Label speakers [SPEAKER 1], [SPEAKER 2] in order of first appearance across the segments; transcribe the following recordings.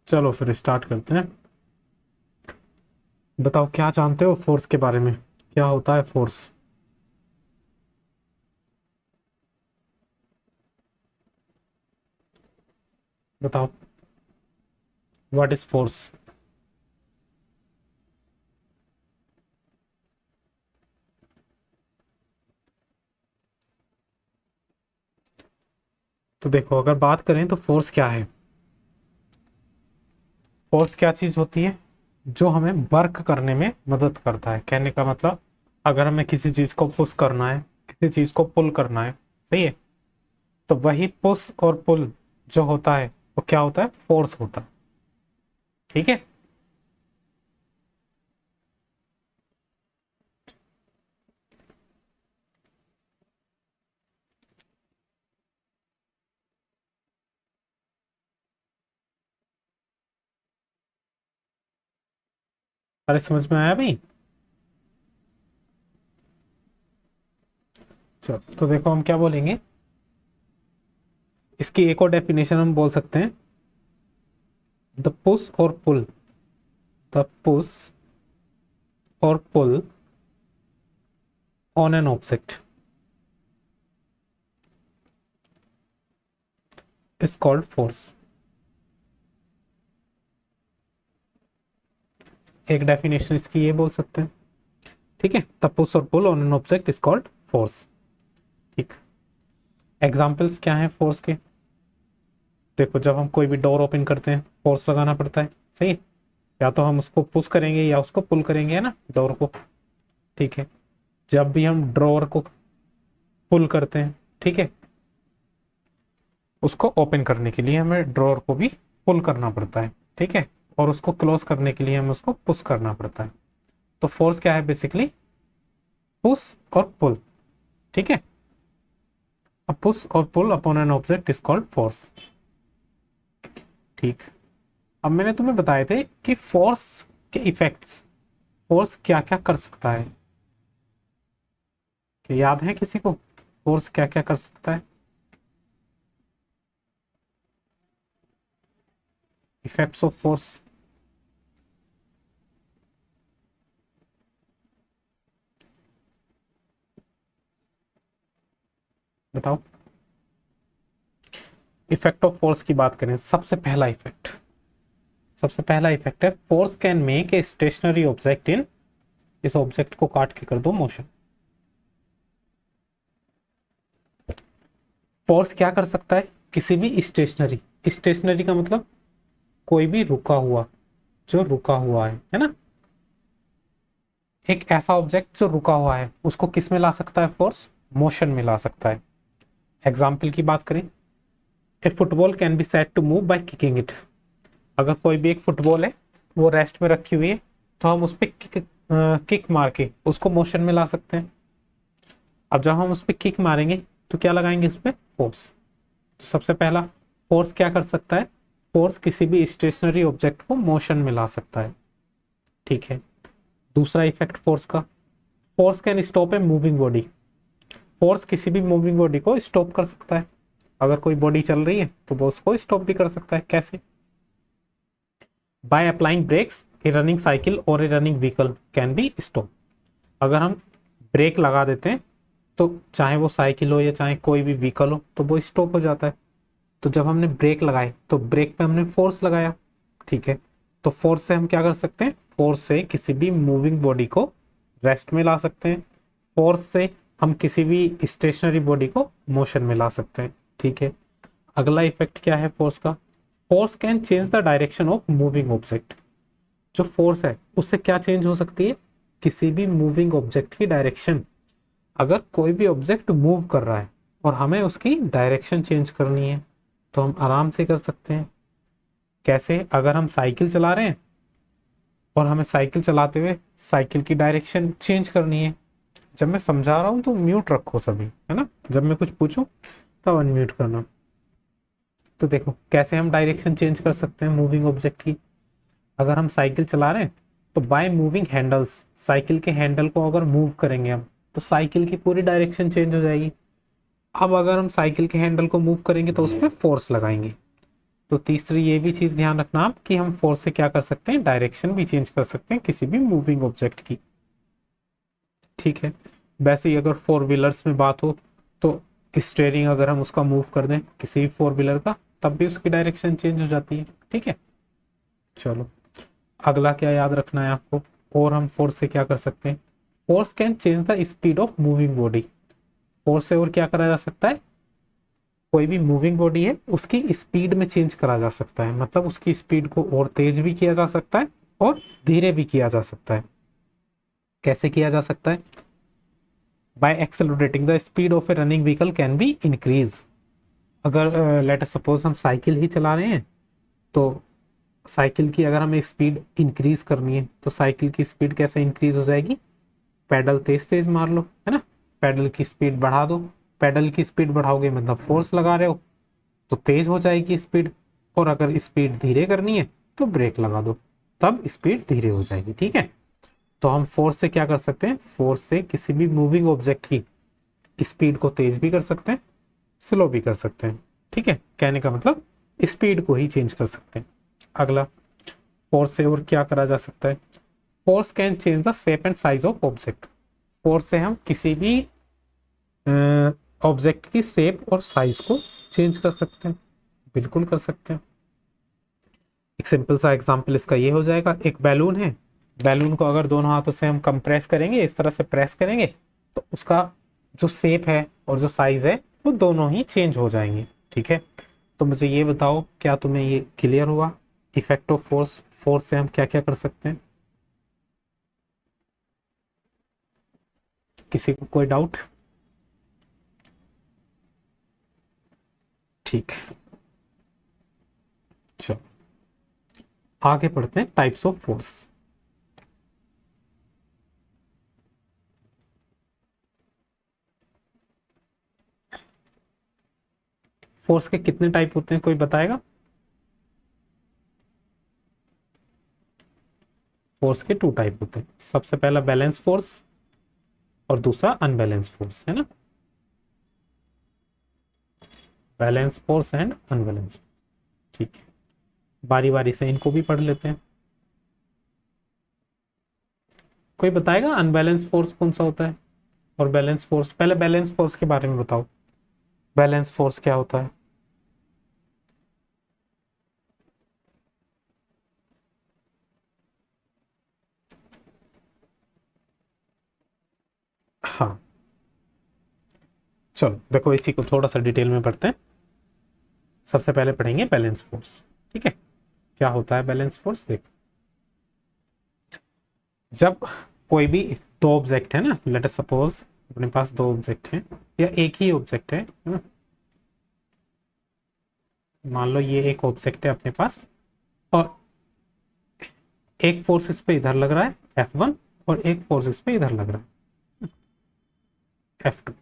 [SPEAKER 1] चलो फिर स्टार्ट करते हैं। बताओ क्या जानते हो फोर्स के बारे में, क्या होता है फोर्स। बताओ व्हाट इज फोर्स। तो देखो, अगर बात करें तो फोर्स क्या है। फोर्स क्या चीज होती है जो हमें वर्क करने में मदद करता है। कहने का मतलब, अगर हमें किसी चीज को पुश करना है, किसी चीज को पुल करना है, सही है, तो वही पुश और पुल जो होता है वो क्या होता है, फोर्स होता है। ठीक है। अरे समझ में आया भाई। चलो तो देखो, हम क्या बोलेंगे, इसकी एक और डेफिनेशन हम बोल सकते हैं, द पुश और पुल, द पुश और pull on an object is called force. एक डेफिनेशन इसकी ये बोल सकते हैं। ठीक है, द पुश और pull on an object is called force. ठीक। एग्जाम्पल्स क्या हैं फोर्स के। देखो, जब हम कोई भी डोर ओपन करते हैं फोर्स लगाना पड़ता है, सही है। या तो हम उसको पुश करेंगे या उसको पुल करेंगे, है ना, डोर को। ठीक है। जब भी हम ड्रॉअर को पुल करते हैं, ठीक है, उसको ओपन करने के लिए हमें ड्रॉअर को भी पुल करना पड़ता है। ठीक है। और उसको क्लोज करने के लिए हमें उसको पुश करना पड़ता है। तो फोर्स क्या है, बेसिकली पुश और पुल। ठीक है। A push or pull upon an object is called force। ठीक। अब मैंने तुम्हें बताए थे कि फोर्स के इफेक्ट्स, फोर्स क्या क्या कर सकता है। क्या याद है किसी को, फोर्स क्या क्या कर सकता है। Effects of force. बताओ। इफेक्ट ऑफ फोर्स की बात करें, सबसे पहला इफेक्ट है, force can make a stationary object in, इस ऑब्जेक्ट को काट के कर दो मोशन। फोर्स क्या कर सकता है, किसी भी स्टेशनरी, स्टेशनरी का मतलब कोई भी रुका हुआ, जो रुका हुआ है ना, एक ऐसा ऑब्जेक्ट जो रुका हुआ है उसको किस में ला सकता है फोर्स, मोशन में ला सकता है। एग्जाम्पल की बात करें, a football can be set to move by kicking it. अगर कोई भी एक फुटबॉल है, वो रेस्ट में रखी हुई है, तो हम उस पर किक मार के उसको मोशन में ला सकते हैं। अब जब हम उस पर किक मारेंगे तो क्या लगाएंगे उस पर, फोर्स। तो सबसे पहला, फोर्स क्या कर सकता है, फोर्स किसी भी स्टेशनरी ऑब्जेक्ट को मोशन में ला सकता है। ठीक है। दूसरा इफेक्ट फोर्स का, force can stop a moving body. Force किसी भी मूविंग बॉडी को स्टॉप कर सकता है। अगर कोई बॉडी चल रही है तो वो उसको स्टॉप भी कर सकता है। कैसे, by applying brakes a running cycle और a running vehicle can be stop. अगर हम ब्रेक लगा देते हैं तो चाहे वो साइकिल हो या चाहे कोई भी व्हीकल हो तो वो स्टॉप हो जाता है। तो जब हमने ब्रेक लगाए तो ब्रेक पे हमने फोर्स लगाया। ठीक है। तो फोर्स से हम क्या कर सकते हैं, फोर्स से किसी भी मूविंग बॉडी को रेस्ट में ला सकते हैं। फोर्स से हम किसी भी स्टेशनरी बॉडी को मोशन में ला सकते हैं। ठीक है। अगला इफेक्ट क्या है फोर्स का, force can change the direction of moving object. जो फोर्स है उससे क्या चेंज हो सकती है, किसी भी मूविंग ऑब्जेक्ट की डायरेक्शन। अगर कोई भी ऑब्जेक्ट मूव कर रहा है और हमें उसकी डायरेक्शन चेंज करनी है तो हम आराम से कर सकते हैं। कैसे, अगर हम साइकिल चला रहे हैं और हमें साइकिल चलाते हुए साइकिल की डायरेक्शन चेंज करनी है, जब मैं समझा रहा हूं तो म्यूट रखो सभी, है ना, जब मैं कुछ पूछूं तब अनम्यूट करना। तो देखो कैसे हम डायरेक्शन चेंज कर सकते हैं मूविंग ऑब्जेक्ट की। अगर हम साइकिल चला रहे हैं तो बाय मूविंग हैंडल्स, साइकिल के हैंडल को अगर मूव करेंगे हम तो साइकिल की पूरी डायरेक्शन चेंज हो जाएगी। अब अगर हम साइकिल के हैंडल को मूव करेंगे तो उस पर फोर्स लगाएंगे तो तीसरी ये भी चीज ध्यान रखना आप कि हम फोर्स से क्या कर सकते हैं, डायरेक्शन भी चेंज कर सकते हैं किसी भी मूविंग ऑब्जेक्ट की। ठीक है, वैसे ही अगर फोर व्हीलर्स में बात हो तो स्टेयरिंग अगर हम उसका मूव कर दें किसी भी फोर व्हीलर का, तब भी उसकी डायरेक्शन चेंज हो जाती है। ठीक है, चलो अगला क्या याद रखना है आपको, और हम फोर्स से क्या कर सकते हैं, force can change the speed of moving body. Force से और क्या करा जा सकता है, कोई भी मूविंग बॉडी है उसकी स्पीड में चेंज करा जा सकता है, मतलब उसकी स्पीड को और तेज भी किया जा सकता है और धीरे भी किया जा सकता है। कैसे किया जा सकता है, by accelerating the speed of a running vehicle can be increase. अगर लेट अस सपोज हम साइकिल ही चला रहे हैं, तो साइकिल की अगर हमें स्पीड इंक्रीज करनी है तो साइकिल की स्पीड कैसे इंक्रीज हो जाएगी, पैडल तेज तेज मार लो, है ना, पैडल की स्पीड बढ़ा दो। पैडल की स्पीड बढ़ाओगे मतलब फोर्स लगा रहे हो तो तेज हो जाएगी स्पीड, और अगर स्पीड धीरे करनी है तो ब्रेक लगा दो, तब स्पीड धीरे हो जाएगी। ठीक है, तो हम फोर्स से क्या कर सकते हैं, फोर्स से किसी भी मूविंग ऑब्जेक्ट की स्पीड को तेज भी कर सकते हैं, स्लो भी कर सकते हैं। ठीक है, कहने का मतलब स्पीड को ही चेंज कर सकते हैं। अगला, फोर्स से और क्या करा जा सकता है, force can change the shape and size of object. Force से हम किसी भी ऑब्जेक्ट की शेप और साइज को चेंज कर सकते हैं, बिल्कुल कर सकते हैं। एक सिंपल सा एग्जांपल इसका ये हो जाएगा, एक बैलून है, बैलून को अगर दोनों हाथों से हम कंप्रेस करेंगे, इस तरह से प्रेस करेंगे, तो उसका जो शेप है और जो साइज है वो दोनों ही चेंज हो जाएंगे। ठीक है, तो मुझे ये बताओ क्या तुम्हें ये क्लियर हुआ, इफेक्ट ऑफ फोर्स, फोर्स से हम क्या क्या कर सकते हैं, किसी को कोई डाउट? ठीक, चलो आगे पढ़ते हैं टाइप्स ऑफ फोर्स। फोर्स के कितने टाइप होते हैं, कोई बताएगा? फोर्स के टू टाइप होते हैं, सबसे पहला बैलेंस फोर्स और दूसरा अनबैलेंस फोर्स, है ना, बैलेंस फोर्स एंड अनबैलेंस। ठीक है, बारी बारी से इनको भी पढ़ लेते हैं। कोई बताएगा अनबैलेंस फोर्स कौन सा होता है और बैलेंस फोर्स? पहले बैलेंस फोर्स के बारे में बताओ, बैलेंस फोर्स क्या होता है? हाँ, चलो देखो इसी को थोड़ा सा डिटेल में पढ़ते हैं। सबसे पहले पढ़ेंगे बैलेंस फोर्स। ठीक है, क्या होता है बैलेंस फोर्स, देखो जब कोई भी दो ऑब्जेक्ट है ना, लेट अस सपोज अपने पास दो ऑब्जेक्ट हैं या एक ही ऑब्जेक्ट है ना, मान लो ये एक ऑब्जेक्ट है अपने पास और एक फोर्स इस पे इधर लग रहा है F1 और एक फोर्स इस पे इधर लग रहा है F2।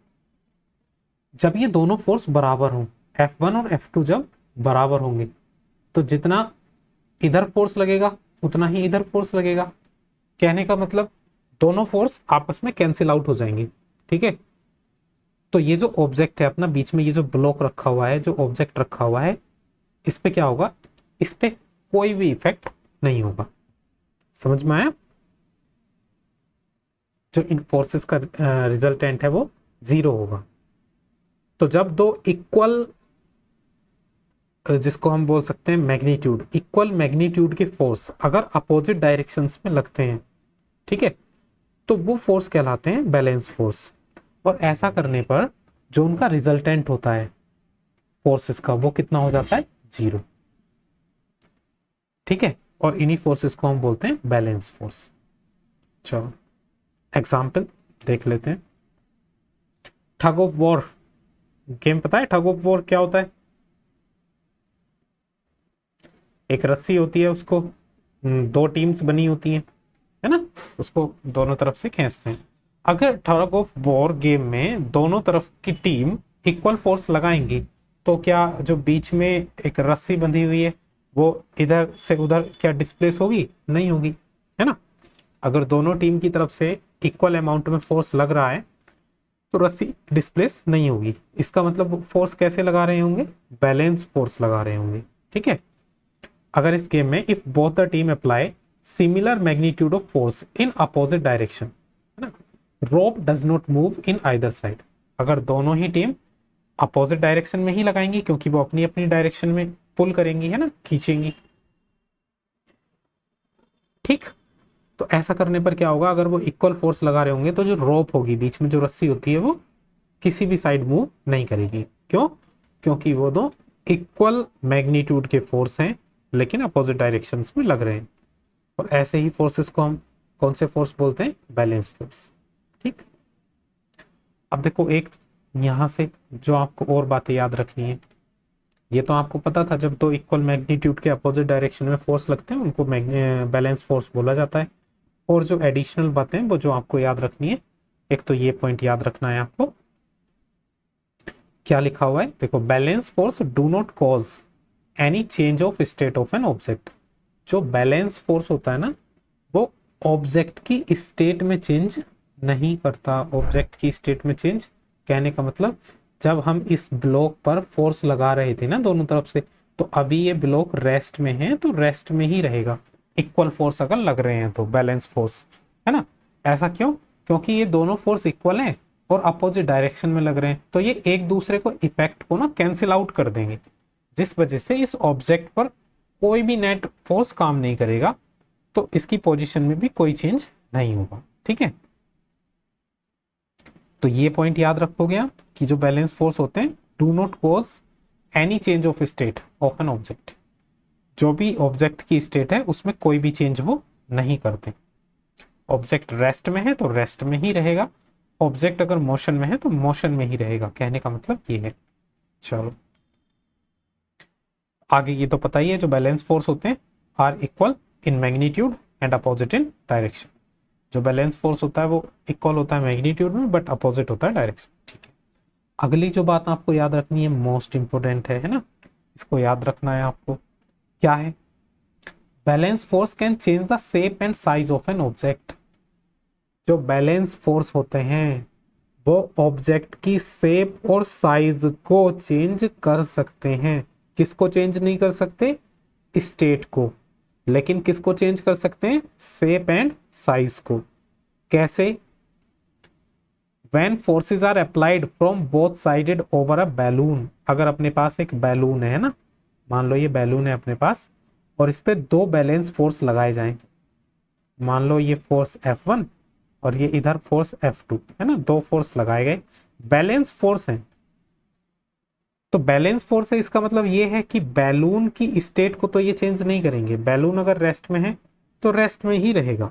[SPEAKER 1] जब ये दोनों फोर्स बराबर हों, F1 और F2 जब बराबर होंगे तो जितना इधर फोर्स लगेगा उतना ही इधर फोर्स लगेगा। कहने का मतलब दोनों फोर्स आपस में कैंसिल आउट हो जाएंगे। ठीक है, तो ये जो ऑब्जेक्ट है अपना बीच में, ये जो ब्लॉक रखा हुआ है, जो ऑब्जेक्ट रखा हुआ है, इस पे क्या होगा, इस पे कोई भी इफेक्ट नहीं होगा। समझ में आया? जो इन फोर्सेस का रिजल्टेंट है वो जीरो होगा। तो जब दो इक्वल, जिसको हम बोल सकते हैं मैग्नीट्यूड, इक्वल मैग्नीट्यूड के फोर्स अगर अपोजिट डायरेक्शंस में लगते हैं, ठीक है, तो वो फोर्स कहलाते हैं बैलेंस फोर्स। और ऐसा करने पर जो उनका रिजल्टेंट होता है फोर्सेस का, वो कितना हो जाता है, जीरो। ठीक है, और इन्हीं फोर्सेस को हम बोलते हैं बैलेंस फोर्स। चलो एग्जाम्पल देख लेते हैं। ठग ऑफ वॉर गेम, पता है ठग ऑफ वॉर क्या होता है? एक रस्सी होती है, उसको दो टीम्स बनी होती हैं, है ना, उसको दोनों तरफ से खींचते हैं। अगर ठग ऑफ वॉर गेम में दोनों तरफ की टीम इक्वल फोर्स लगाएंगी तो क्या जो बीच में एक रस्सी बंधी हुई है वो इधर से उधर क्या डिस्प्लेस होगी? नहीं होगी, है ना। अगर दोनों टीम की तरफ से इक्वल अमाउंट में फोर्स लग रहा है तो रस्सी डिस्प्लेस नहीं होगी। इसका मतलब फोर्स कैसे लगा रहे होंगे, बैलेंस फोर्स लगा रहे होंगे। ठीक है। अगर इस गेम में if both the team apply similar magnitude of force in opposite direction, है ना, rope does not move in either side. अगर दोनों ही टीम अपोजिट डायरेक्शन में ही लगाएंगी, क्योंकि वो अपनी अपनी डायरेक्शन में पुल करेंगी, है ना, खींचेंगी, ठीक। तो ऐसा करने पर क्या होगा, अगर वो इक्वल फोर्स लगा रहे होंगे तो जो रोप होगी, बीच में जो रस्सी होती है, वो किसी भी साइड मूव नहीं करेगी। क्यों? क्योंकि वो दो इक्वल मैग्नीट्यूड के फोर्स हैं लेकिन अपोजिट डायरेक्शंस में लग रहे हैं। और ऐसे ही फोर्सेस को हम कौन से फोर्स बोलते हैं? बैलेंस फोर्स, ठीक। अब देखो एक यहां से जो आपको और बातें याद रखनी है, ये तो आपको पता था, जब दो इक्वल मैग्नीट्यूड के अपोजिट डायरेक्शन में फोर्स लगते हैं उनको बैलेंस फोर्स बोला जाता है। और जो एडिशनल बातें वो जो आपको याद रखनी है, एक तो ये पॉइंट याद रखना है आपको, क्या लिखा हुआ है देखो, balance force do not cause any change of state of an object. जो बैलेंस फोर्स होता है ना, वो ऑब्जेक्ट की स्टेट में चेंज नहीं करता। ऑब्जेक्ट की स्टेट में चेंज, कहने का मतलब, जब हम इस ब्लॉक पर फोर्स लगा रहे थे ना दोनों तरफ से, तो अभी ये ब्लॉक रेस्ट में है तो रेस्ट में ही रहेगा। इक्वल फोर्स अगर लग रहे हैं तो बैलेंस फोर्स, है ना। ऐसा क्यों? क्योंकि ये दोनों फोर्स इक्वल हैं और अपोजिट डायरेक्शन में लग रहे हैं, तो ये एक दूसरे को इफेक्ट को ना कैंसिल आउट कर देंगे, जिस वजह से इस ऑब्जेक्ट पर कोई भी नेट फोर्स काम नहीं करेगा, तो इसकी पोजीशन में भी कोई चेंज नहीं होगा, ठीक है। तो ये पॉइंट याद रखोगे आप कि जो बैलेंस फोर्स होते हैं do not cause any change of state of an object. जो भी ऑब्जेक्ट की स्टेट है उसमें कोई भी चेंज वो नहीं करते। ऑब्जेक्ट रेस्ट में है तो रेस्ट में ही रहेगा, ऑब्जेक्ट अगर मोशन में है तो मोशन में ही रहेगा, कहने का मतलब ये है। चलो आगे ये तो पता ही है, जो बैलेंस फोर्स होते हैं are equal in magnitude and opposite in direction. जो बैलेंस फोर्स होता है वो इक्वल होता है मैग्नीट्यूड में बट अपोजिट होता है डायरेक्शन, ठीक है। अगली जो बात आपको याद रखनी है मोस्ट इंपोर्टेंट है ना, इसको याद रखना है आपको, क्या है? Balance force can change the shape and size of an object. जो बैलेंस फोर्स होते हैं वो ऑब्जेक्ट की शेप और साइज को चेंज कर सकते हैं। किसको चेंज नहीं कर सकते? स्टेट को। लेकिन किसको चेंज कर सकते हैं? शेप एंड साइज को। कैसे? When forces are applied from both sided over a balloon। अगर अपने पास एक बैलून है ना, मान लो ये बैलून है अपने पास, और इस पे दो बैलेंस फोर्स लगाए जाएं, मान लो ये फोर्स F1 और ये इधर फोर्स F2, है ना, दो फोर्स लगाए गए, बैलेंस फोर्स है। तो बैलेंस फोर्स है, इसका मतलब ये है कि बैलून की स्टेट को तो ये चेंज नहीं करेंगे। बैलून अगर रेस्ट में है तो रेस्ट में ही रहेगा,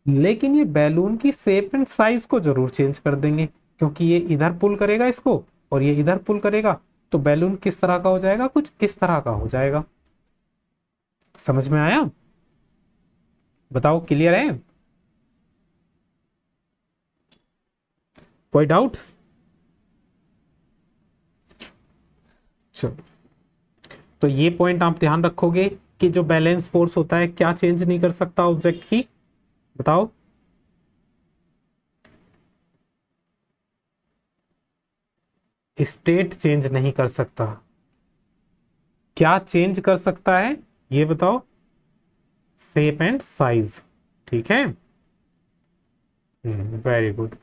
[SPEAKER 1] लेकिन ये बैलून की शेप एंड साइज को जरूर चेंज कर देंगे, क्योंकि ये इधर पुल करेगा इसको और ये इधर पुल करेगा, तो बैलून किस तरह का हो जाएगा? कुछ इस तरह का हो जाएगा। समझ में आया? बताओ, क्लियर है? कोई डाउट? चलो, तो ये पॉइंट आप ध्यान रखोगे कि जो बैलेंस फोर्स होता है क्या चेंज नहीं कर सकता ऑब्जेक्ट की? बताओ। स्टेट चेंज नहीं कर सकता। क्या चेंज कर सकता है ये बताओ? शेप एंड साइज, ठीक है। Very good.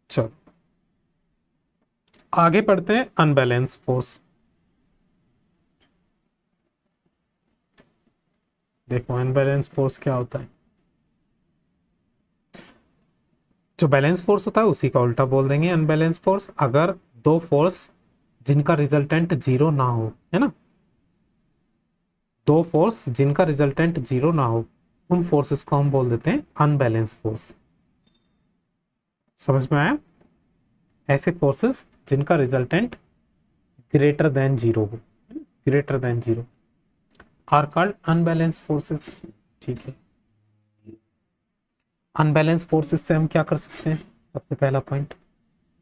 [SPEAKER 1] चलो आगे पढ़ते हैं अनबैलेंस फोर्स। देखो अनबैलेंस फोर्स क्या होता है। जो बैलेंस फोर्स होता है उसी का उल्टा बोल देंगे अनबैलेंस फोर्स। अगर दो फोर्स जिनका रिजल्टेंट जीरो ना हो, है ना, दो फोर्स जिनका रिजल्टेंट जीरो ना हो, उन फोर्सेस को हम बोल देते हैं अनबैलेंस फोर्स। समझ में आया? ऐसे फोर्सेस जिनका रिजल्टेंट ग्रेटर देन जीरो हो, greater than zero, are called unbalance forces, ठीक है। अनबैलेंस फोर्सेस से हम क्या कर सकते हैं? सबसे पहला point,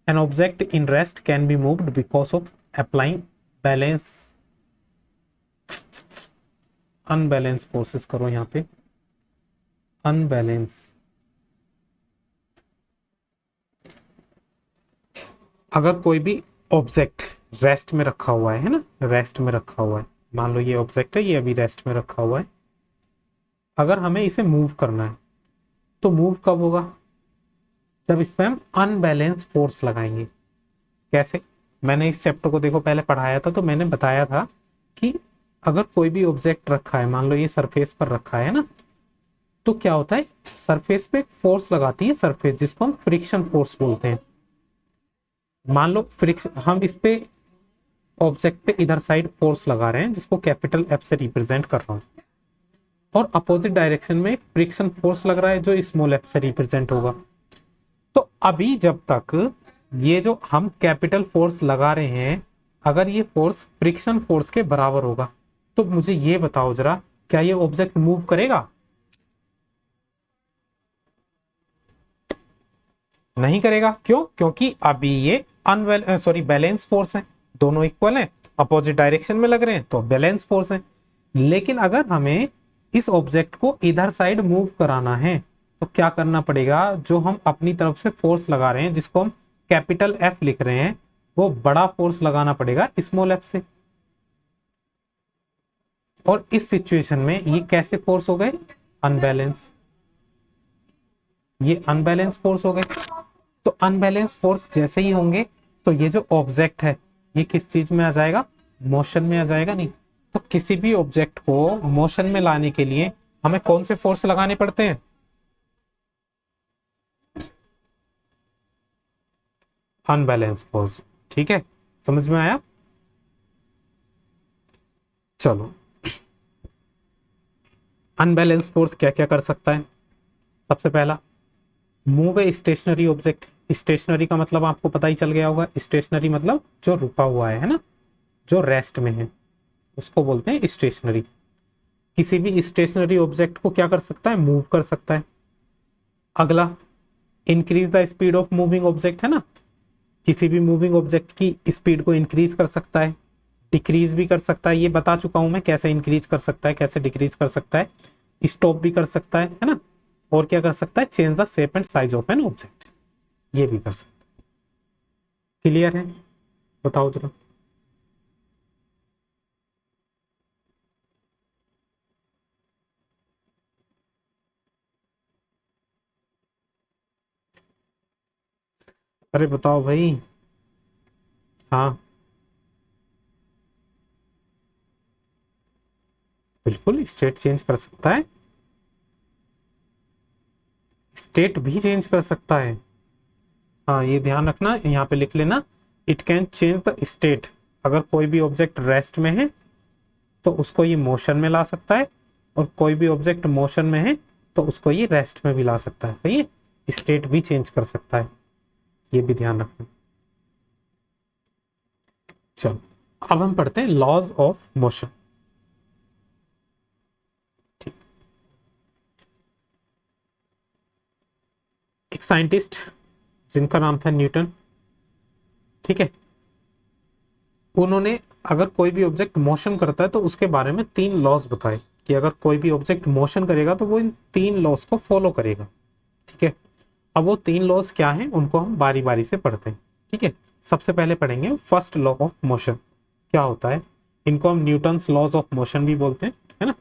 [SPEAKER 1] an object in rest can be moved because of applying balance. Unbalance forces करो यहां पे, अनबैलेंस। अगर कोई भी ऑब्जेक्ट रेस्ट में रखा हुआ है ना, रेस्ट में रखा हुआ है। मान लो ये ऑब्जेक्ट है, ये अभी रेस्ट में रखा हुआ है। अगर हमें इसे मूव करना है तो मूव कब होगा? जब इस पे हम अनबैलेंस फोर्स लगाएंगे। कैसे? मैंने इस चैप्टर को देखो पहले पढ़ाया था, तो मैंने बताया था कि अगर कोई भी ऑब्जेक्ट रखा है, मान लो ये सरफेस पर रखा है ना, तो क्या होता है, सरफेस पे फोर्स लगाती है सरफेस, जिसको हम फ्रिक्शन फोर्स बोलते हैं। मान लो फ्रिक्शन, हम इस पे ऑब्जेक्ट पे इधर साइड फोर्स लगा रहे हैं, जिसको कैपिटल एफ से रिप्रेजेंट कर रहा हूं, और अपोजिट डायरेक्शन में फ्रिक्शन फोर्स लग रहा है जो स्मॉल एफ से रिप्रेजेंट होगा। तो अभी जब तक ये जो हम कैपिटल फोर्स लगा रहे हैं, अगर ये फोर्स फ्रिक्शन फोर्स के बराबर होगा, तो मुझे ये बताओ जरा, क्या ये ऑब्जेक्ट मूव करेगा? नहीं करेगा। क्यों? क्योंकि अभी ये बैलेंस फोर्स है, दोनों इक्वल हैं, अपोजिट डायरेक्शन में लग रहे हैं, तो बैलेंस फोर्स है। लेकिन अगर हमें इस ऑब्जेक्ट को इधर साइड मूव कराना है, तो क्या करना पड़ेगा? जो हम अपनी तरफ से फोर्स लगा रहे हैं, जिसको हम कैपिटल एफ लिख रहे हैं, वो बड़ा फोर्स लगाना पड़ेगा स्मॉल एफ से। और इस सिचुएशन में ये कैसे फोर्स हो गए? अनबैलेंस। ये अनबैलेंस फोर्स हो गए। तो अनबैलेंस फोर्स जैसे ही होंगे, तो ये जो ऑब्जेक्ट है ये किस चीज में आ जाएगा? मोशन में आ जाएगा। नहीं तो किसी भी ऑब्जेक्ट को मोशन में लाने के लिए हमें कौन से फोर्स लगाने पड़ते हैं? Unbalance force. ठीक है, समझ में आया? चलो, अनबैलेंस फोर्स क्या क्या कर सकता है? सबसे पहला, move a stationary object. Stationary का मतलब आपको पता ही चल गया होगा। स्टेशनरी मतलब जो रुका हुआ है ना, जो रेस्ट में है, उसको बोलते हैं स्टेशनरी। किसी भी स्टेशनरी ऑब्जेक्ट को क्या कर सकता है? मूव कर सकता है। अगला, increase the speed of moving object, है ना, किसी भी मूविंग ऑब्जेक्ट की स्पीड को इंक्रीज कर सकता है, डिक्रीज भी कर सकता है। ये बता चुका हूं मैं, कैसे इंक्रीज कर सकता है, कैसे डिक्रीज कर सकता है, स्टॉप भी कर सकता है ना। और क्या कर सकता है? Change the shape and size of an object, ये भी कर सकता है। क्लियर है? बताओ जरा। अरे बताओ भाई। हाँ, बिल्कुल स्टेट चेंज कर सकता है। स्टेट भी चेंज कर सकता है। हाँ, ये ध्यान रखना, यहाँ पे लिख लेना, it can change the state. अगर कोई भी ऑब्जेक्ट रेस्ट में है तो उसको ये मोशन में ला सकता है, और कोई भी ऑब्जेक्ट मोशन में है तो उसको ये रेस्ट में भी ला सकता है। सही है, स्टेट भी चेंज कर सकता है, ये भी ध्यान रखना। चलो, अब हम पढ़ते हैं लॉज ऑफ मोशन। ठीक, एक साइंटिस्ट जिनका नाम था न्यूटन, ठीक है, उन्होंने अगर कोई भी ऑब्जेक्ट मोशन करता है तो उसके बारे में 3 लॉज बताए, कि अगर कोई भी ऑब्जेक्ट मोशन करेगा तो वो इन 3 लॉज को फॉलो करेगा। ठीक है, अब वो 3 लॉज क्या हैं उनको हम बारी बारी से पढ़ते हैं। ठीक है, सबसे पहले पढ़ेंगे फर्स्ट लॉ ऑफ मोशन। क्या होता है? इनको हम न्यूटन्स लॉज ऑफ मोशन भी बोलते हैं, है ना।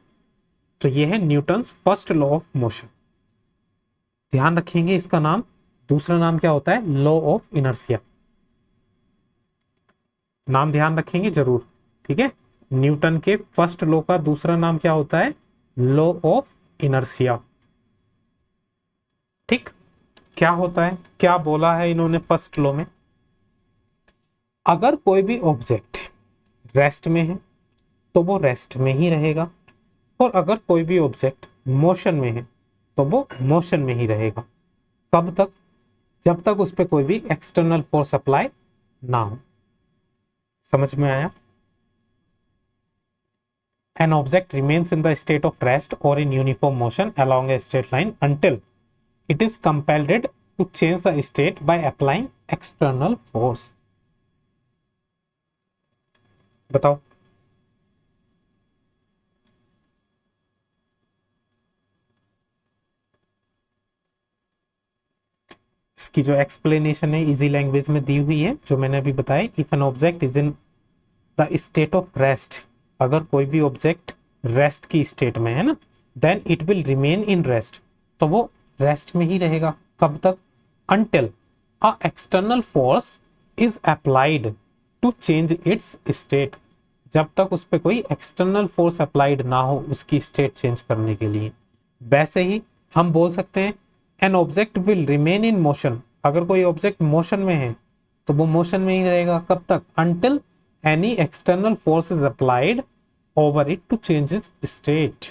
[SPEAKER 1] तो ये है Newton's first law of motion. ध्यान रखेंगे इसका नाम। दूसरा नाम क्या होता है? Law of inertia. नाम ध्यान रखेंगे जरूर। ठीक है, न्यूटन के फर्स्ट लॉ का दूसरा नाम क्या होता है? Law of inertia. ठीक, क्या होता है, क्या बोला है इन्होंने फर्स्ट लॉ में? अगर कोई भी ऑब्जेक्ट रेस्ट में है तो वो रेस्ट में ही रहेगा, और अगर कोई भी ऑब्जेक्ट मोशन में है तो वो मोशन में ही रहेगा। कब तक? जब तक उस पर कोई भी एक्सटर्नल फोर्स अप्लाई ना हो। समझ में आया? An object remains in the state of rest or in uniform motion along a straight line until it is compelled to change the state by applying external force. बताओ। इसकी जो explanation है easy language में दी हुई है, जो मैंने अभी बताया। If N object is in the state of rest, अगर कोई भी ऑब्जेक्ट रेस्ट की स्टेट में है ना, then it will remain in rest, तो वो रेस्ट में ही रहेगा। कब तक? Until a external force is applied to change its state, जब तक उस पर कोई एक्सटर्नल फोर्स अप्लाइड ना हो उसकी स्टेट चेंज करने के लिए। वैसे ही हम बोल सकते हैं an object will remain in motion, अगर कोई ऑब्जेक्ट मोशन में है तो वो मोशन में ही रहेगा। कब तक? Until any external force is applied over it to change its state,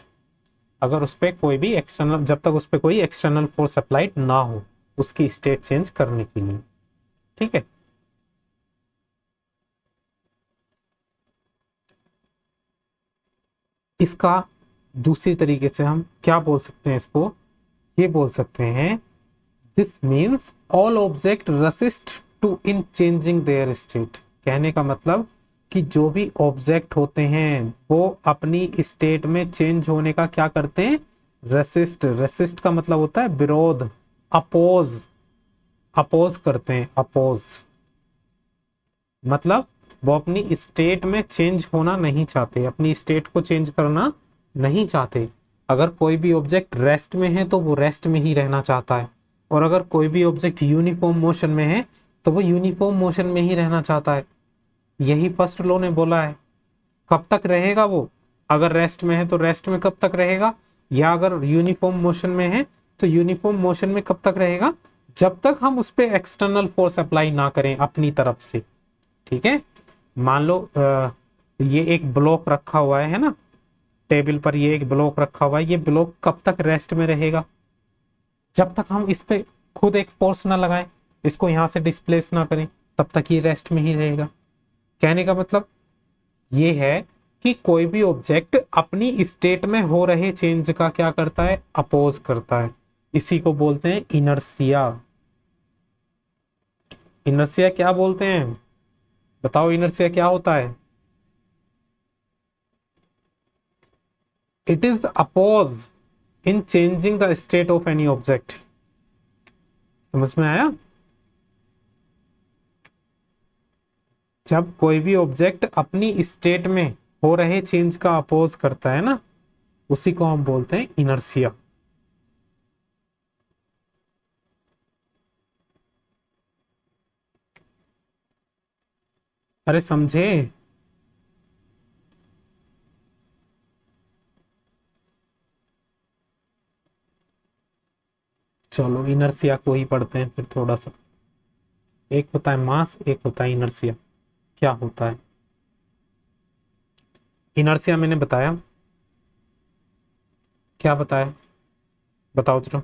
[SPEAKER 1] अगर उस पर कोई भी एक्सटर्नल, जब तक उस पर कोई एक्सटर्नल फोर्स अप्लाइड ना हो उसकी स्टेट चेंज करने के लिए। ठीक है, इसका दूसरी तरीके से हम क्या बोल सकते हैं, इसको ये बोल सकते हैं this means all object resist to in changing their state. कहने का मतलब कि जो भी ऑब्जेक्ट होते हैं वो अपनी स्टेट में चेंज होने का क्या करते हैं? रेसिस्ट। रेसिस्ट का मतलब होता है विरोध, अपोज, अपोज करते हैं। अपोज मतलब वो अपनी स्टेट में चेंज होना नहीं चाहते, अपनी स्टेट को चेंज करना नहीं चाहते। अगर कोई भी ऑब्जेक्ट रेस्ट में है तो वो रेस्ट में ही रहना चाहता है, और अगर कोई भी ऑब्जेक्ट यूनिफॉर्म मोशन में है तो वो यूनिफॉर्म मोशन में ही रहना चाहता है। यही फर्स्ट लॉ ने बोला है। कब तक रहेगा वो? अगर रेस्ट में है तो रेस्ट में कब तक रहेगा, या अगर यूनिफॉर्म मोशन में है तो यूनिफॉर्म मोशन में कब तक रहेगा? जब तक हम उस पर एक्सटर्नल फोर्स अप्लाई ना करें अपनी तरफ से। ठीक है, मान लो ये एक ब्लॉक रखा हुआ है ना, टेबल पर ये एक ब्लॉक रखा हुआ है, ये ब्लॉक कब तक रेस्ट में रहेगा? जब तक हम इस पे खुद एक फोर्स ना लगाएं, इसको यहां से डिस्प्लेस ना करें, तब तक ये रेस्ट में ही रहेगा। कहने का मतलब ये है कि कोई भी ऑब्जेक्ट अपनी स्टेट में हो रहे चेंज का क्या करता है? अपोज करता है। इसी को बोलते हैं इनर्शिया। इनर्शिया क्या बोलते हैं? बताओ, इनर्शिया क्या होता है? It is the oppose in changing the state of any object. समझ में आया? जब कोई भी ऑब्जेक्ट अपनी स्टेट में हो रहे चेंज का अपोज करता है ना, उसी को हम बोलते हैं इनर्शिया। अरे समझे? चलो इनर्शिया को ही पढ़ते हैं फिर थोड़ा सा। एक होता है मास, एक होता है इनर्शिया। क्या होता है इनर्शिया? मैंने बताया, क्या बताया? बताओ जरा।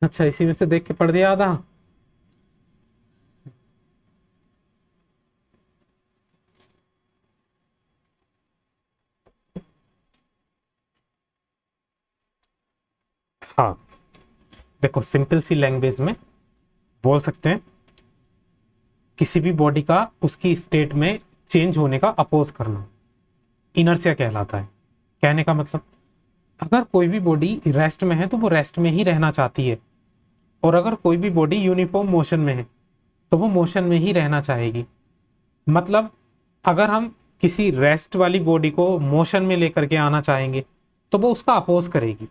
[SPEAKER 1] अच्छा, इसी में से देख के पढ़ दिया आधा। हाँ, देखो सिंपल सी लैंग्वेज में बोल सकते हैं किसी भी बॉडी का उसकी स्टेट में चेंज होने का अपोज करना इनर्शिया कहलाता है। कहने का मतलब अगर कोई भी बॉडी रेस्ट में है तो वो रेस्ट में ही रहना चाहती है, और अगर कोई भी बॉडी यूनिफॉर्म मोशन में है तो वो मोशन में ही रहना चाहेगी। मतलब अगर हम किसी रेस्ट वाली बॉडी को मोशन में लेकर के आना चाहेंगे तो वो उसका अपोज करेगी,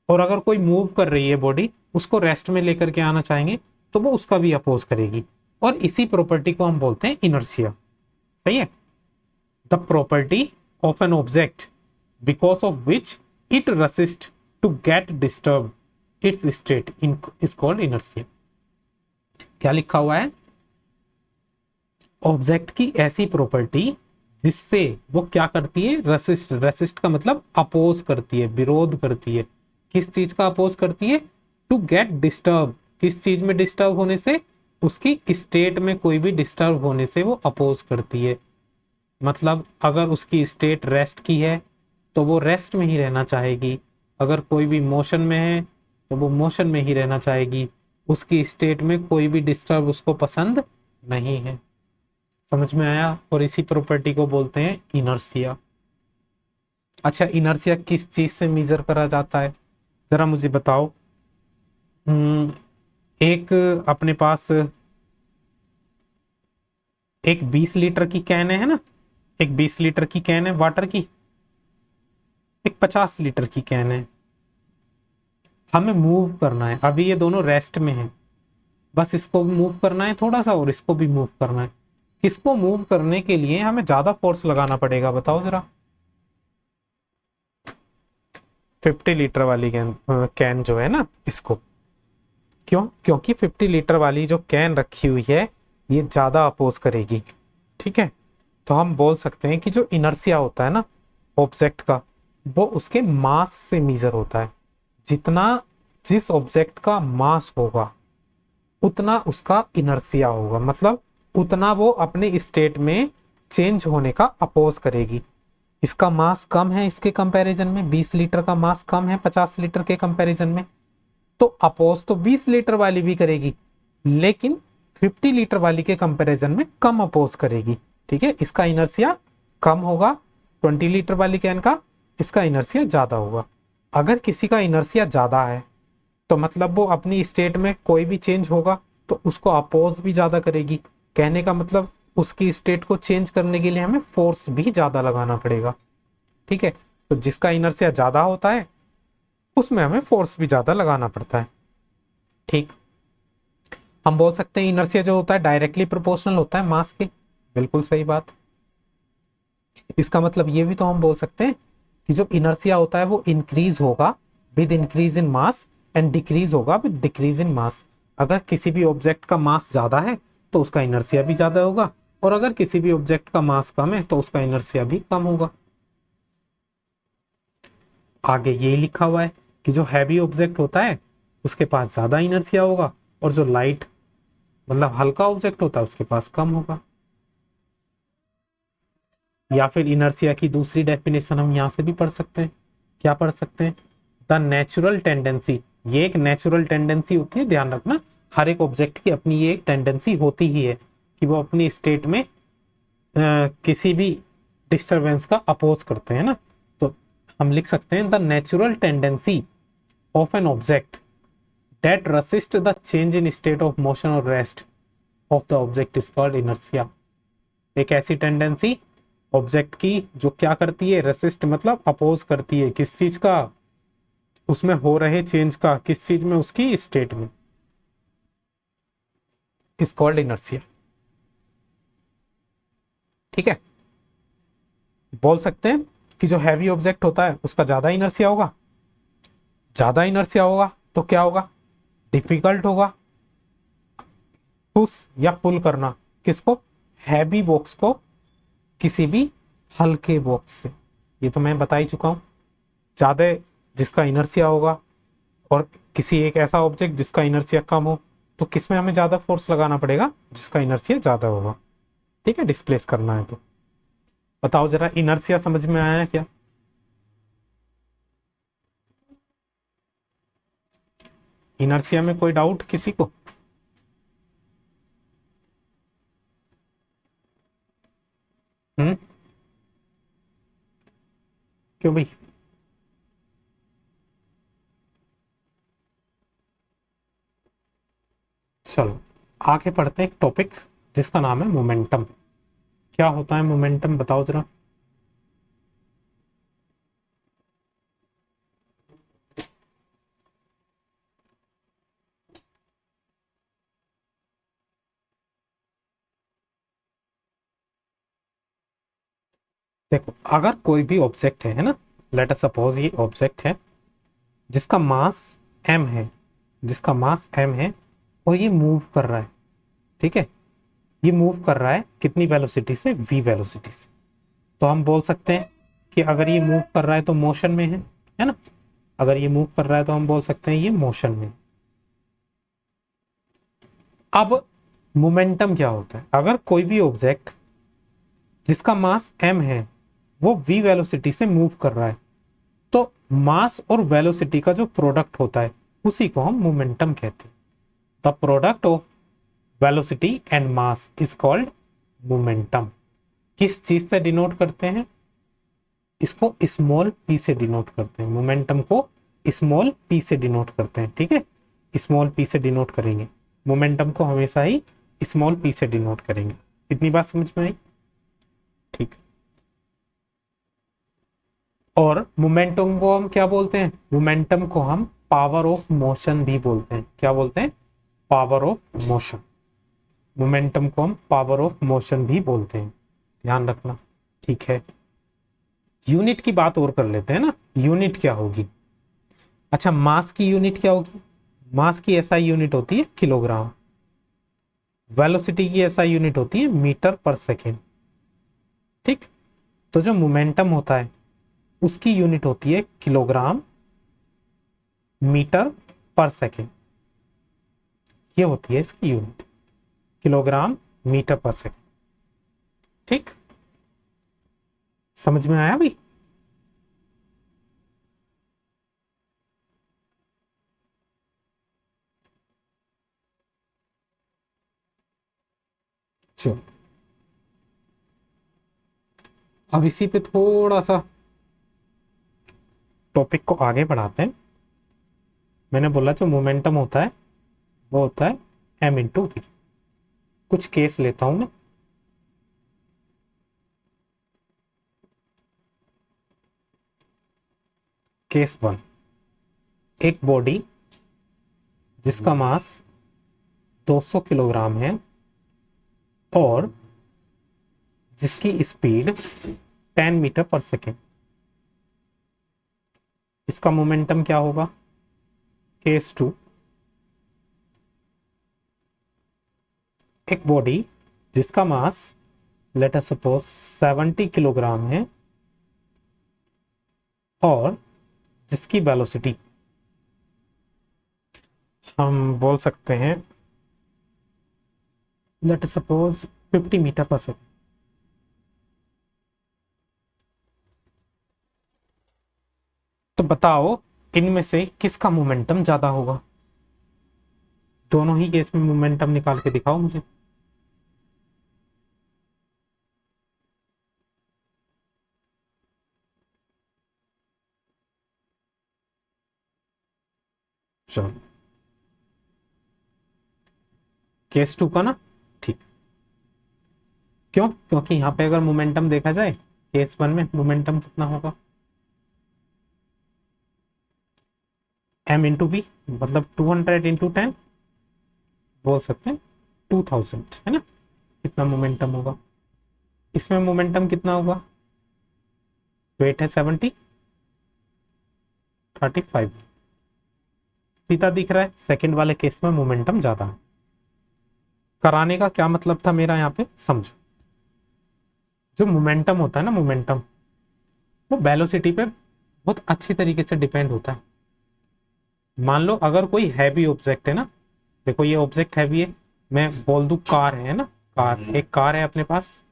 [SPEAKER 1] और अगर कोई मूव कर रही है बॉडी उसको रेस्ट में लेकर के आना चाहेंगे तो वो उसका भी अपोज करेगी। और इसी प्रॉपर्टी को हम बोलते हैं इनर्शिया। सही है? The property of an object because of which it resist to get disturb its state in is called inertia. क्या लिखा हुआ है? ऑब्जेक्ट की ऐसी प्रॉपर्टी जिससे वो क्या करती है? रेसिस्ट। रेसिस्ट का मतलब अपोज करती है, विरोध करती है। किस चीज का अपोज करती है? To get disturb. किस चीज में डिस्टर्ब होने से? उसकी स्टेट में कोई भी डिस्टर्ब होने से वो अपोज करती है। मतलब अगर उसकी स्टेट रेस्ट की है तो वो रेस्ट में ही रहना चाहेगी, अगर कोई भी मोशन में है तो वो मोशन में ही रहना चाहेगी, उसकी स्टेट में कोई भी डिस्टर्ब उसको पसंद नहीं है। समझ में आया? और इसी प्रॉपर्टी को बोलते हैं इनर्शिया। अच्छा, इनर्शिया किस चीज से मेजर करा जाता है, जरा मुझे बताओ। एक अपने पास एक 20 लीटर की कैन है ना, एक 20 लीटर की कैन है वाटर की, एक 50 लीटर की कैन है। हमें मूव करना है, अभी ये दोनों रेस्ट में है, बस इसको मूव करना है थोड़ा सा और इसको भी मूव करना है। किसको मूव करने के लिए हमें ज्यादा फोर्स लगाना पड़ेगा, बताओ जरा। 50 लीटर वाली कैन कैन जो है ना, इसको। क्यों? क्योंकि 50 लीटर वाली जो कैन रखी हुई है ये ज्यादा अपोज करेगी। ठीक है, तो हम बोल सकते हैं कि जो इनर्शिया होता है ना ऑब्जेक्ट का, वो उसके मास से मेजर होता है। जितना जिस ऑब्जेक्ट का मास होगा उतना उसका इनर्शिया होगा, मतलब उतना वो अपने स्टेट में चेंज होने का अपोज करेगी। इसका मास कम है इसके कंपैरिजन में, 20 लीटर का मास कम है 50 लीटर के कंपैरिजन में, तो अपोज तो 20 लीटर वाली भी करेगी, लेकिन 50 लीटर वाली के कंपैरिजन में कम अपोज करेगी। ठीक है, इसका इनर्शिया कम होगा 20 लीटर वाली कैन का, इसका इनर्शिया ज्यादा होगा। अगर किसी का इनर्शिया ज्यादा है तो मतलब वो अपनी स्टेट में कोई भी चेंज होगा तो उसको अपोज भी ज्यादा करेगी। कहने का मतलब उसकी स्टेट को चेंज करने के लिए हमें फोर्स भी ज्यादा लगाना पड़ेगा। ठीक है, तो जिसका इनर्शिया ज्यादा होता है उसमें हमें फोर्स भी ज्यादा लगाना पड़ता है। ठीक, हम बोल सकते हैं इनर्शिया जो होता है डायरेक्टली प्रोपोर्शनल होता है मास के। बिल्कुल सही बात। इसका मतलब ये भी तो हम बोल सकते हैं कि जो इनर्शिया होता है वो इंक्रीज होगा with increase in mass and decrease होगा विद डिक्रीज इन मास। अगर किसी भी ऑब्जेक्ट का मास ज्यादा है तो उसका इनर्शिया भी ज्यादा होगा, और अगर किसी भी ऑब्जेक्ट का मास कम है तो उसका इनर्शिया भी कम होगा। आगे ये लिखा हुआ है कि जो हैवी ऑब्जेक्ट होता है उसके पास ज्यादा इनर्शिया होगा, और जो लाइट मतलब हल्का ऑब्जेक्ट होता है उसके पास कम होगा। या फिर इनर्शिया की दूसरी डेफिनेशन हम यहां से भी पढ़ सकते हैं। क्या पढ़ सकते हैं? The natural tendency. ये एक नेचुरल टेंडेंसी होती है, ध्यान रखना। हर एक ऑब्जेक्ट की अपनी ये एक टेंडेंसी होती ही है कि वो अपनी स्टेट में किसी भी डिस्टरबेंस का अपोज करते हैं ना। तो हम लिख सकते हैं the natural tendency of an object that resist the change in state of motion और rest of the object is called inertia. एक ऐसी टेंडेंसी ऑब्जेक्ट की जो क्या करती है, रेसिस्ट मतलब अपोज करती है किस चीज का, उसमें हो रहे चेंज का, किस चीज में, उसकी स्टेट में, इज कॉल्ड इनर्शिया। ठीक है, बोल सकते हैं कि जो हैवी ऑब्जेक्ट होता है उसका ज्यादा इनर्शिया होगा। ज्यादा इनर्शिया होगा तो क्या होगा? डिफिकल्ट होगा पुश या पुल करना, किसको? हैवी बॉक्स को किसी भी हल्के बॉक्स से। ये तो मैं बता ही चुका हूं। ज्यादा जिसका इनर्शिया होगा और किसी एक ऐसा ऑब्जेक्ट जिसका इनर्शिया कम हो, तो किसमें हमें ज्यादा फोर्स लगाना पड़ेगा? जिसका इनर्शिया ज्यादा होगा। ठीक है, डिस्प्लेस करना है तो। बताओ जरा, इनर्शिया समझ में आया क्या? इनर्शिया में कोई डाउट किसी को? हम्म, क्यों भाई? चलो आगे पढ़ते हैं एक टॉपिक जिसका नाम है मोमेंटम। क्या होता है मोमेंटम, बताओ जरा। देखो, अगर कोई भी ऑब्जेक्ट है ना, लेट अस सपोज ये ऑब्जेक्ट है जिसका मास m है, जिसका मास m है, और ये मूव कर रहा है। ठीक है, ये मूव कर रहा है कितनी वेलोसिटी से? v वेलोसिटी से। तो हम बोल सकते हैं कि अगर ये मूव कर रहा है तो मोशन में है ना। अगर ये मूव कर रहा है तो हम बोल सकते हैं ये मोशन में। अब मोमेंटम क्या होता है? अगर कोई भी ऑब्जेक्ट जिसका मास m है वो v वेलोसिटी से मूव कर रहा है, तो मास और वेलोसिटी का जो प्रोडक्ट होता है उसी को हम मोमेंटम कहते हैं। The product of velocity and mass is called momentum. किस चीज से डिनोट करते हैं? इसको स्मॉल p से डिनोट करते हैं। मोमेंटम को स्मॉल p से डिनोट करते हैं। ठीक है, स्मॉल p से डिनोट करेंगे। मोमेंटम को हमेशा ही स्मॉल p से डिनोट करेंगे। इतनी बात समझ में आई? ठीक। और मोमेंटम को हम क्या बोलते हैं? मोमेंटम को हम पावर ऑफ मोशन भी बोलते हैं। क्या बोलते हैं? Power of motion. मोमेंटम को हम पावर ऑफ मोशन भी बोलते हैं, ध्यान रखना। ठीक है, यूनिट की बात और कर लेते हैं ना। यूनिट क्या होगी? अच्छा, मास की यूनिट क्या होगी? मास की एसआई यूनिट होती है किलोग्राम। वेलोसिटी की एसआई यूनिट होती है मीटर पर सेकेंड। ठीक, तो जो मोमेंटम होता है उसकी यूनिट होती है किलोग्राम मीटर पर सेकेंड। ये होती है इसकी unit, kilogram metre per second. ठीक, समझ में आया भाई? चलो, अब इसी पे थोड़ा सा टॉपिक को आगे बढ़ाते हैं। मैंने बोला जो मोमेंटम होता है वो होता है m इंटू वी। कुछ केस लेता हूं मैं। केस वन, एक बॉडी जिसका मास 200 किलोग्राम है और जिसकी स्पीड 10 मीटर पर सेकेंड। इसका मोमेंटम क्या होगा? केस टू, एक बॉडी जिसका मास लेट अस सपोज 70 किलोग्राम है और जिसकी वेलोसिटी हम बोल सकते हैं late us suppose 50 metre per second. तो बताओ इनमें से किसका मोमेंटम ज्यादा होगा? दोनों ही केस में मोमेंटम निकाल के दिखाओ मुझे। चलो, केस टू का ना। ठीक, क्यों? क्योंकि यहाँ पे अगर मोमेंटम देखा जाए केस वन में मोमेंटम कितना होगा? m इंटू बी, मतलब 200 इंटू 10, बोल सकते हैं 2000, है ना? कितना मोमेंटम होगा? इसमें मोमेंटम कितना होगा? वेट है 70, 35। सीधा दिख रहा है, सेकंड वाले केस में मोमेंटम ज्यादा है। कराने का क्या मतलब था मेरा यहाँ पे, समझो। जो मोमेंटम होता है ना, मोमेंटम वो वेलोसिटी पे बहुत अच्छी तरीके से डिपेंड होता है। मान लो अगर कोई हैवी ऑब्जेक्ट है ना, देखो ये ऑब्जेक्ट हैवी है, मैं बोल दूं कार है ना, कार, एक कार है अपने पास,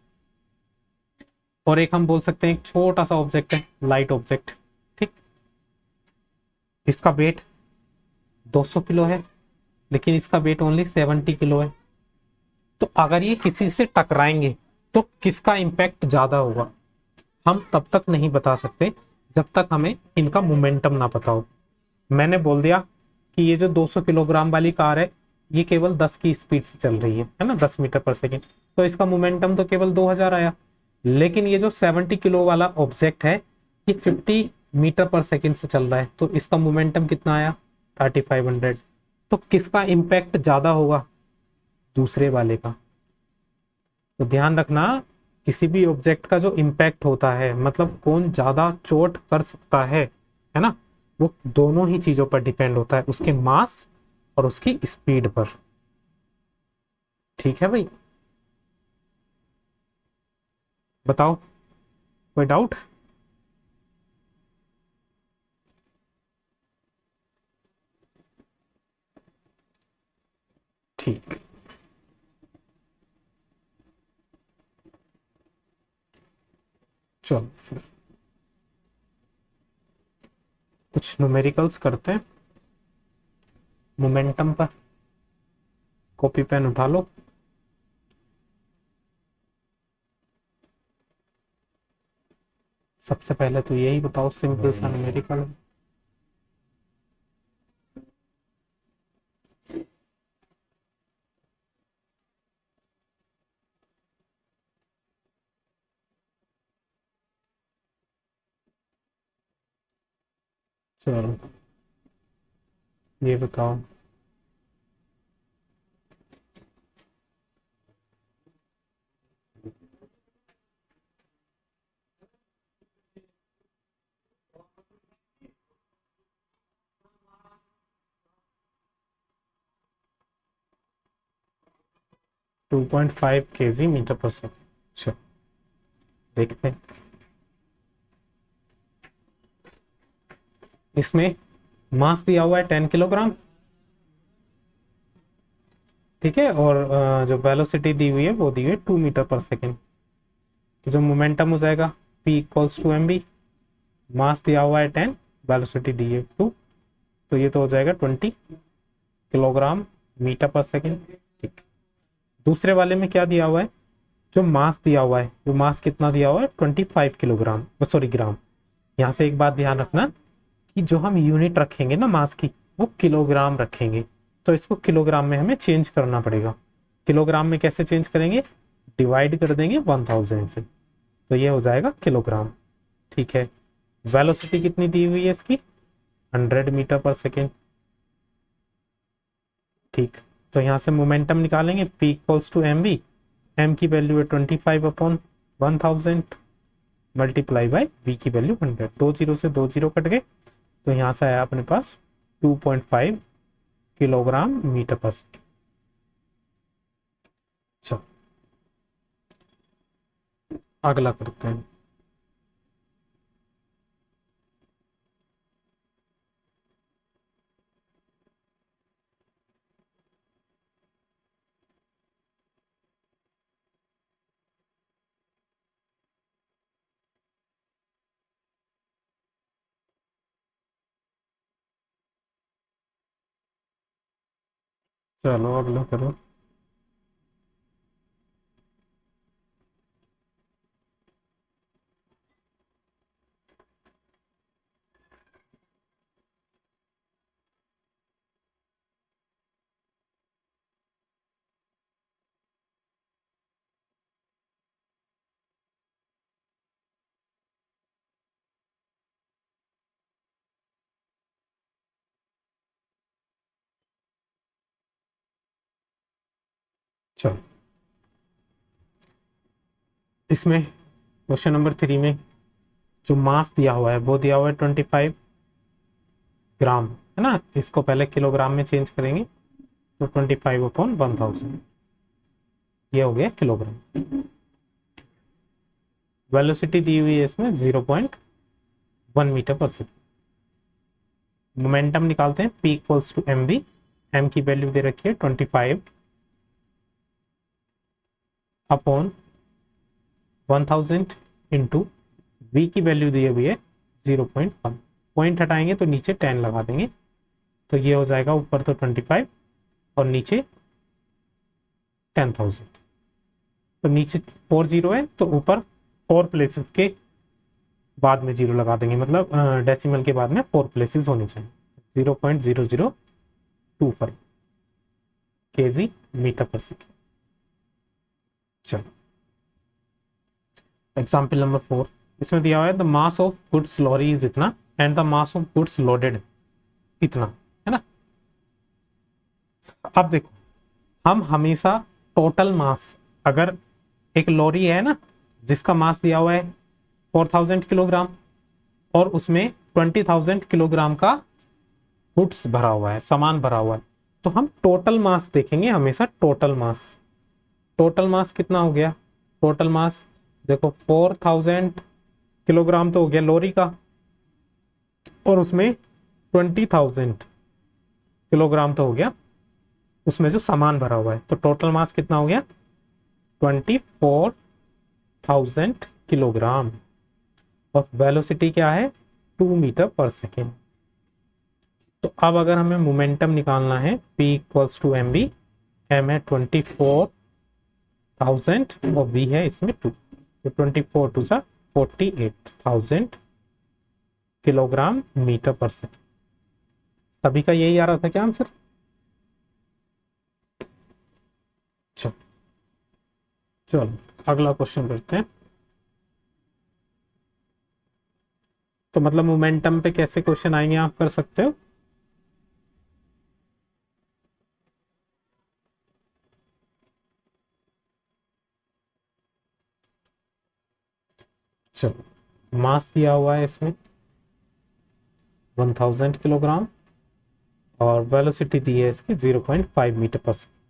[SPEAKER 1] और एक हम बोल सकते हैं एक छोटा सा ऑब्जेक्ट है, लाइट ऑब्जेक्ट। ठीक, इसका वेट 200 किलो है लेकिन इसका वेट ओनली 70 किलो है। तो अगर ये किसी से टकराएंगे तो किसका इंपैक्ट ज्यादा होगा हम तब तक नहीं बता सकते जब तक हमें इनका मोमेंटम ना पता हो। मैंने बोल दिया कि ये जो 200 किलोग्राम वाली कार है ये केवल 10 की स्पीड से चल रही है ना, 10 मीटर पर सेकेंड, तो इसका मोमेंटम तो केवल 2000 आया। लेकिन ये जो 70 किलो वाला ऑब्जेक्ट है ये 50 मीटर पर सेकेंड से चल रहा है, तो इसका मोमेंटम कितना आया? 3500। तो किसका इंपैक्ट ज्यादा होगा? दूसरे वाले का। तो ध्यान रखना, किसी भी ऑब्जेक्ट का जो इम्पैक्ट होता है, मतलब कौन ज्यादा चोट कर सकता है ना, वो दोनों ही चीजों पर डिपेंड होता है, उसके मास और उसकी स्पीड पर। ठीक है भाई, बताओ कोई डाउट? ठीक, चलो फिर। कुछ न्यूमेरिकल्स करते हैं मोमेंटम पर। कॉपी पेन उठा लो। सबसे पहले तो यही बताओ, सिंपल सा न्यूमेरिकल। चलो ये बताओ, to 2.5 kg metre per second. अच्छा देखते हैं इसमें मास दिया हुआ है 10 किलोग्राम, ठीक है, और जो वेलोसिटी दी हुई है वो दी हुई है 2 मीटर पर सेकेंड। तो जो मोमेंटम हो जाएगा P equals to M B, mass दिया हुआ है 10, वेलोसिटी दी है 2, तो ये तो हो जाएगा 20 किलोग्राम मीटर पर सेकेंड। ठीक। दूसरे वाले में क्या दिया हुआ है, जो मास दिया हुआ है, जो मास कितना दिया हुआ है 25 किलोग्राम, सॉरी ग्राम। यहाँ से एक बात ध्यान रखना कि जो हम यूनिट रखेंगे ना मास की, वो किलोग्राम रखेंगे, तो इसको किलोग्राम में हमें चेंज करना पड़ेगा। किलोग्राम में कैसे चेंज करेंगे, डिवाइड कर देंगे 1000 से, तो ये हो जाएगा किलोग्राम। ठीक है। वेलोसिटी कितनी दी हुई है इसकी, 100 मीटर पर सेकेंड। ठीक। तो यहाँ से मोमेंटम निकालेंगे, P equals to M V, M की वैल्यू है 25/1000 मल्टीप्लाई बाई वी की वैल्यू 100। 2 0 से 2 0 कट गए, तो यहाँ से आया अपने पास 2.5 किलोग्राम मीटर पर सेकेंड। चलो अगला करते हैं। चलो अगला करो। चलो इसमें क्वेश्चन नंबर 3 में जो मास दिया हुआ है वो दिया हुआ है 25 ग्राम, है ना। इसको पहले किलोग्राम में चेंज करेंगे, तो 25/1000, ये हो गया किलोग्राम। वेलोसिटी दी हुई है इसमें 0.1 मीटर पर सेकेंड। मोमेंटम निकालते हैं, P equals to M B, M की वैल्यू दे रखी है 25/1000 इंटू वी की वैल्यू दी हुई है 0.1। पॉइंट हटाएंगे तो नीचे 10 लगा देंगे, तो ये हो जाएगा ऊपर तो 25 और नीचे 10,000। तो नीचे 4 0 है, तो ऊपर 4 प्लेसेस के बाद में 0 लगा देंगे, मतलब डेसिमल के बाद में 4 प्लेसेस होने चाहिए। 0.0025 kg मीटर पर सेकेंड। चलो एग्जाम्पल नंबर 4, इसमें दिया हुआ है the mass of goods lorry is इतना and the mass of goods loaded इतना, है ना। अब देखो, हम हमेशा टोटल मास, अगर एक लॉरी है ना जिसका मास दिया हुआ है 4000 किलोग्राम और उसमें 20,000 किलोग्राम का गुड्स भरा हुआ है, सामान भरा हुआ है, तो हम टोटल मास देखेंगे हमेशा। टोटल मास, टोटल मास कितना हो गया, टोटल मास देखो 4000 किलोग्राम तो हो गया लॉरी का, और उसमें 20,000 किलोग्राम तो हो गया उसमें जो सामान भरा हुआ है, तो टोटल मास कितना हो गया 24,000 किलोग्राम। और वेलोसिटी क्या है 2 मीटर पर सेकेंड। तो अब अगर हमें मोमेंटम निकालना है P equals to M B, M है 24,000 और V है इसमें 2, तो 24 टू सा 48,000 किलोग्राम मीटर पर सेकेंड। सभी का यही आ रहा था क्या आंसर? चलो चलो अगला क्वेश्चन करते हैं। तो मतलब मोमेंटम पे कैसे क्वेश्चन आएंगे आप कर सकते हो। चलो मास दिया हुआ है इसमें 1000 किलोग्राम और वेलोसिटी दी है इसकी 0.5 मीटर पर सेकेंड।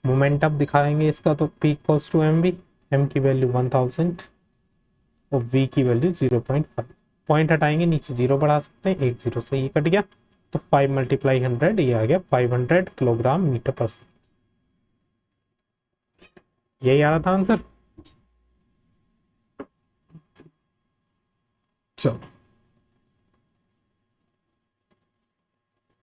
[SPEAKER 1] मोमेंटम दिखाएंगे इसका, तो P equals to M B, M की वैल्यू 1000 और V की वैल्यू 0.5। पॉइंट हटाएंगे नीचे जीरो बढ़ा सकते हैं, एक जीरो से ये कट गया, तो 5 मल्टीप्लाई 100 ये आ गया 500 किलोग्राम मीटर पर सेकेंड। यही आ रहा था आंसर। चलो